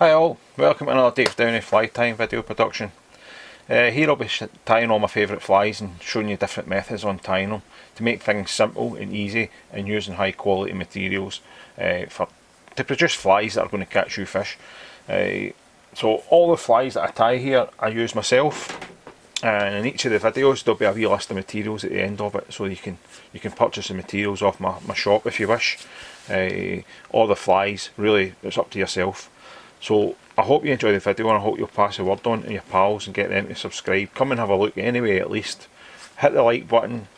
Hi all, welcome to another Dave Downie fly tying video production. Here I'll be tying all my favourite flies and showing you different methods on tying them to make things simple and easy and using high quality materials to produce flies that are going to catch you fish. So all the flies that I tie here I use myself, and in each of the videos there'll be a wee list of materials at the end of it, so you can purchase the materials off my shop if you wish. All the flies, really it's up to yourself. So I hope you enjoy the video and I hope you'll pass the word on to your pals and get them to subscribe. Come and have a look anyway at least. Hit the like button,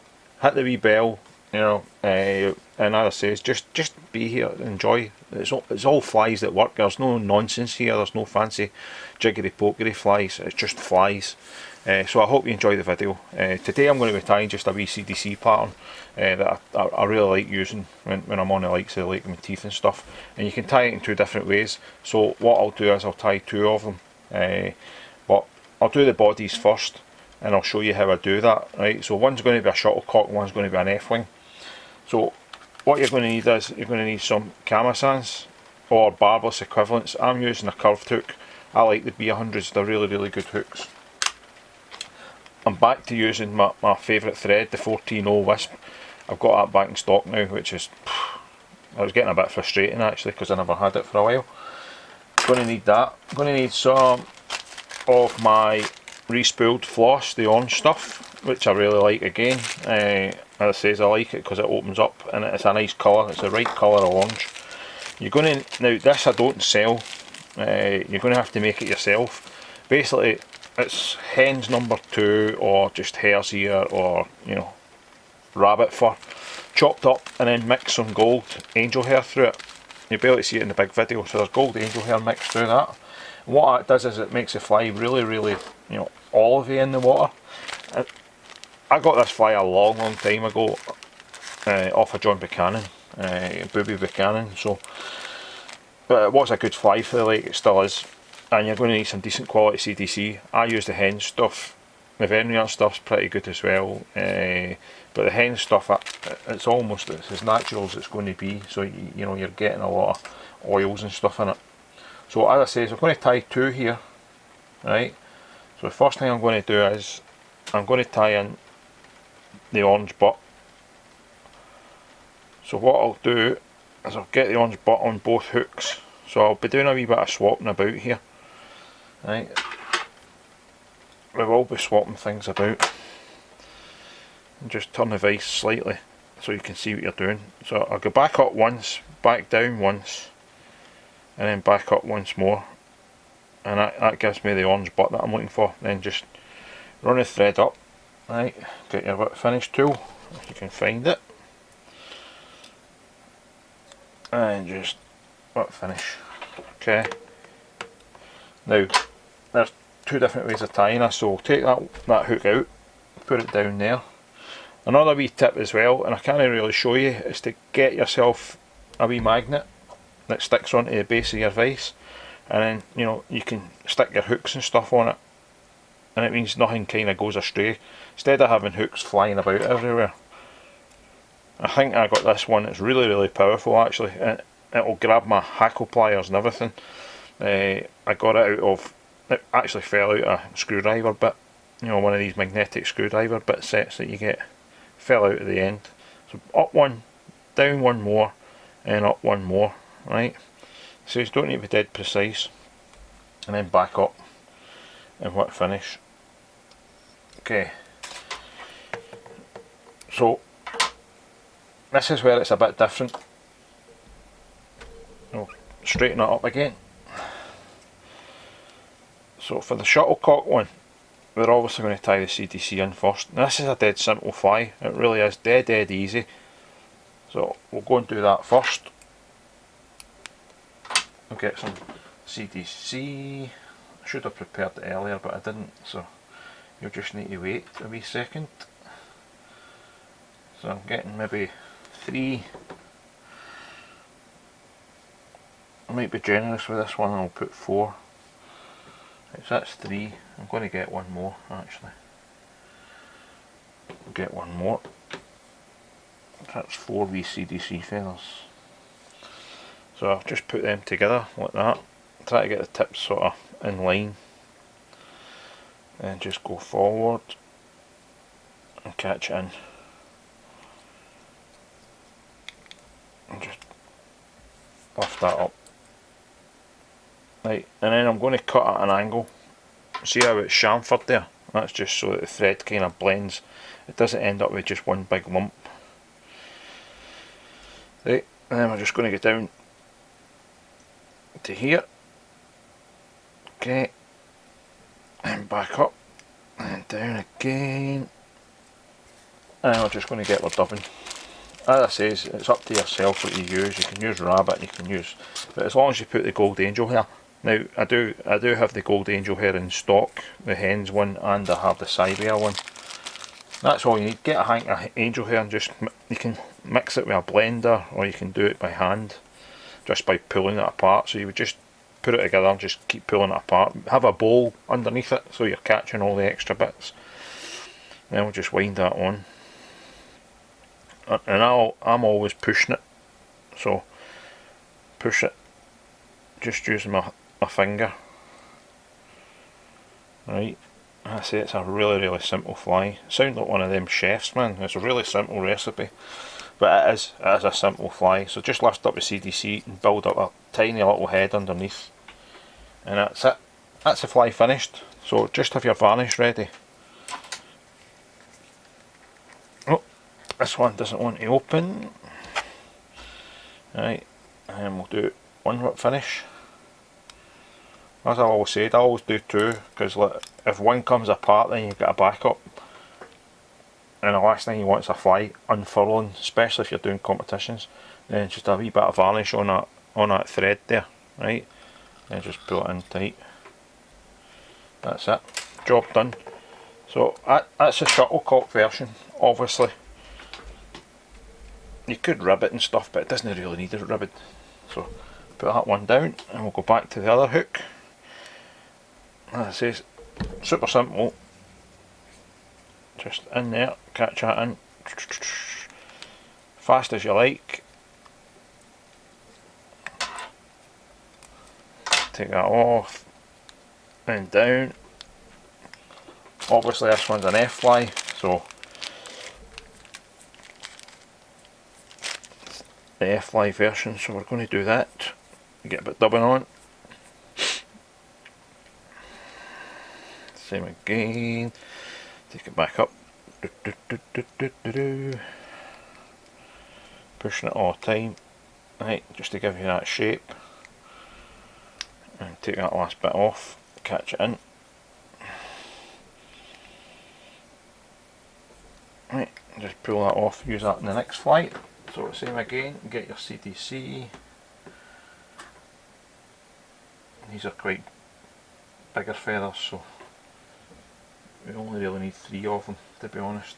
hit the wee bell, you know, and as I say, just be here, enjoy. It's all flies that work. There's no nonsense here, there's no fancy jiggery pokery flies, it's just flies. So I hope you enjoy the video. Today I'm going to be tying just a wee CDC pattern that I really like using when I'm on the likes of the Lake of Mentieth and stuff. And you can tie it in two different ways. So what I'll do is I'll tie two of them. But I'll do the bodies first and I'll show you how I do that. Right, so one's going to be a shuttlecock and one's going to be an F-wing. So what you're going to need is you're going to need some camisans or barbless equivalents. I'm using a curved hook. I like the B100s, they're really good hooks. I'm back to using my favourite thread, the 14-0 Wisp. I've got that back in stock now, which is, I was getting a bit frustrating actually because I never had it for a while. I'm going to need that. I'm going to need some of my Re-Spooled Floss, the orange stuff, which I really like again. As I say, I like it because it opens up and it's a nice colour, it's the right colour of orange. You're going to, now this I don't sell, you're going to have to make it yourself. Basically, it's hen's number 2 or just hare's ear or, you know, rabbit fur chopped up and then mix some gold angel hair through it. You'll be able to see it in the big video, so there's gold angel hair mixed through that. And what that does is it makes the fly really, you know, olivey in the water. I got this fly a long time ago off of John Buchanan, Booby Buchannan, so, but it was a good fly for the lake, it still is. And you're going to need some decent quality CDC. I use the hen stuff. The Vernier stuff's pretty good as well, but the hen stuff, it's almost as natural as it's going to be, so you know, you're getting a lot of oils and stuff in it. So as I say, so I'm going to tie two here, right? So the first thing I'm going to do is I'm going to tie in the orange butt. So what I'll do is I'll get the orange butt on both hooks. So I'll be doing a wee bit of swapping about here. Right, we will be swapping things about, and just turn the vise slightly so you can see what you're doing. So I'll go back up once, back down once, and then back up once more, and that gives me the orange butt that I'm looking for. Then just run the thread up, right, get your whip finish tool if you can find it, and just whip finish. Okay, now there's two different ways of tying this, so take that hook out, put it down there. Another wee tip as well, and I can't really show you, is to get yourself a wee magnet that sticks onto the base of your vise, and then, you know, you can stick your hooks and stuff on it, and it means nothing kind of goes astray, instead of having hooks flying about everywhere. I think I got this one, it's really powerful actually, and it'll grab my hackle pliers and everything. I got it out of, it actually fell out a screwdriver bit, you know, one of these magnetic screwdriver bit sets that you get, fell out at the end. So up one, down one more, and up one more, right? So you don't need to be dead precise, and then back up and whip finish. Okay, so this is where it's a bit different. I'll straighten it up again. So for the shuttlecock one, we're obviously going to tie the CDC in first. Now this is a dead simple fly, it really is dead easy. So we'll go and do that first. I'll get some CDC. I should have prepared it earlier but I didn't, so you'll just need to wait a wee second. So I'm getting maybe 3. I might be generous with this one, I'll put 4. So that's 3. I'm going to get one more actually. I'll get one more. That's 4 wee CDC feathers. So I've just put them together like that. try to get the tips sort of in line, and just go forward and catch it in, and just lift that up. Right, and then I'm going to cut at an angle. See how it's chamfered there? That's just so that the thread kind of blends. It doesn't end up with just one big lump. Right, and then we're just going to get down to here. Okay, and back up, and down again. And we're just going to get our dubbing. As I say, it's up to yourself what you use. You can use rabbit, you can use, but as long as you put the gold angel hair. Now I do have the gold angel hair in stock, the hens one, and I have the Siberia one. That's all you need. Get a hank of angel hair and just, you can mix it with a blender, or you can do it by hand, just by pulling it apart. So you would just put it together and just keep pulling it apart. Have a bowl underneath it so you're catching all the extra bits. Then we'll just wind that on. And I'm always pushing it, so push it just using my finger. Right, I say it's a really simple fly. Sound like one of them chefs, man. It's a really simple recipe, but it is a simple fly. So just lift up the CDC and build up a tiny little head underneath, and that's it. That's the fly finished. So just have your varnish ready. This one doesn't want to open. Right, and we'll do one whip finish. As I always said, I always do two, because if one comes apart then you've got a backup. And the last thing you want is a fly unfurling, especially if you're doing competitions. Then just a wee bit of varnish on that thread there, right? Then just pull it in tight. That's it. Job done. So that's the shuttlecock version, obviously. You could rib it and stuff, but it doesn't really need it ribbed. So put that one down, and we'll go back to the other hook. As I say, super simple. Just in there, catch that in, fast as you like. Take that off and down. Obviously this one's an F fly, so the F fly version, so we're going to do that. Get a bit dubbing on. Same again. Take it back up. Pushing it all the time. Right, just to give you that shape. And take that last bit off. Catch it in. Right, just pull that off. Use that in the next flight. So same again, get your CDC. These are quite bigger feathers, so we only really need 3 of them, to be honest.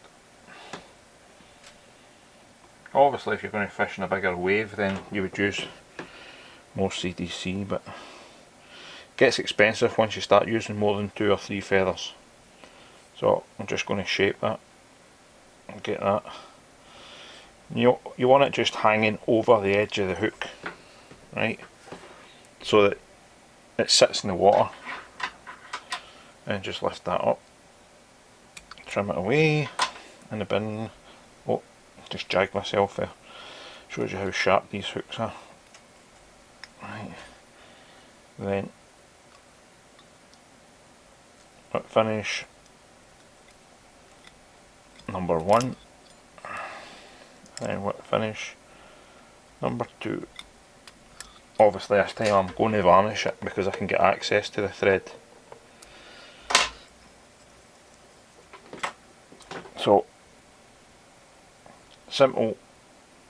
Obviously if you're going to fish in a bigger wave then you would use more CDC, but it gets expensive once you start using more than 2 or 3 feathers. So I'm just going to shape that and get that. You want it just hanging over the edge of the hook, right, so that it sits in the water, and just lift that up, trim it away in the bin. Oh, just jagged myself there. Shows you how sharp these hooks are. Right, then finish number 1. Then what finish number 2. Obviously this time I'm going to varnish it because I can get access to the thread. So simple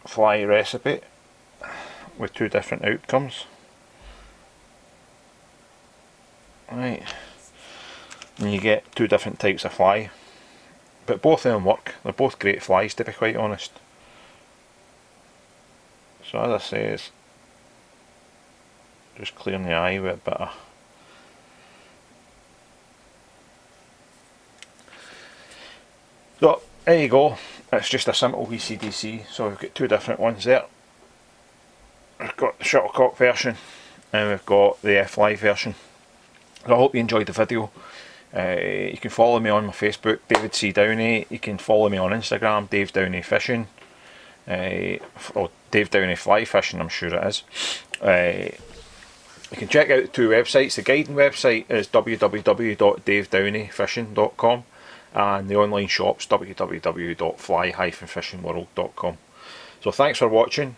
fly recipe with 2 different outcomes. Right, and you get 2 different types of fly, but both of them work. They're both great flies, to be quite honest. So as I say, it's just clearing the eye with a bit of so there you go. It's just a simple wee CDC. So we've got 2 different ones there. We've got the shuttlecock version and we've got the fly version. So I hope you enjoyed the video. You can follow me on my Facebook, David C. Downie. You can follow me on Instagram, Dave Downie Fishing. Or Dave Downie Fly Fishing, I'm sure it is. You can check out the two websites. The guiding website is www.davedowniefishing.com, and the online shop's www.fly-fishingworld.com. So thanks for watching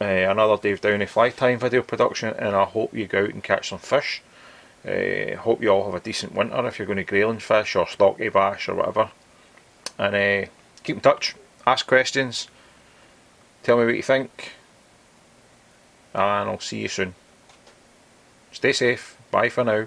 another Dave Downie Fly Time video production, and I hope you go out and catch some fish. Hope you all have a decent winter if you're going to grayling fish or stocky bass or whatever. And keep in touch, ask questions, tell me what you think, and I'll see you soon. Stay safe, bye for now.